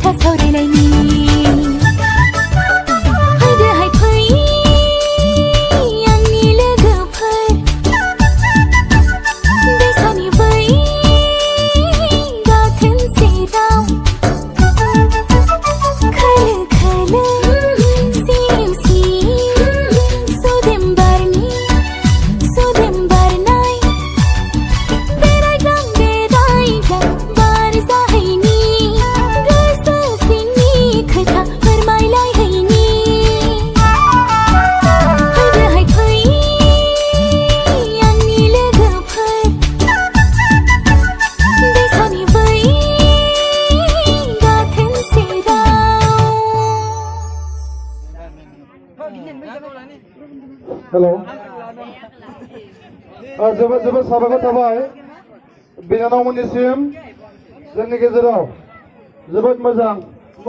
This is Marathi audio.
खोथा सावरायनायनि फैदोहाय फै आंनि लोगोफोर दैसानि बै गाथोन सेराव खोलो खोलो सिम सिम सुदेम बारनाय बेरायग्लां बार जाहैनि गोसो सिंनि खोथा फोरमायलायहैनि फैदोहाय फै आंनि लोगोफोर दैसानि बै गाथोन सेराव। हेलो जोबोद जोबोद साबायखर थाबाय बिनानावमोननिसिम जोंनि गेजेराव जोबोद मोजां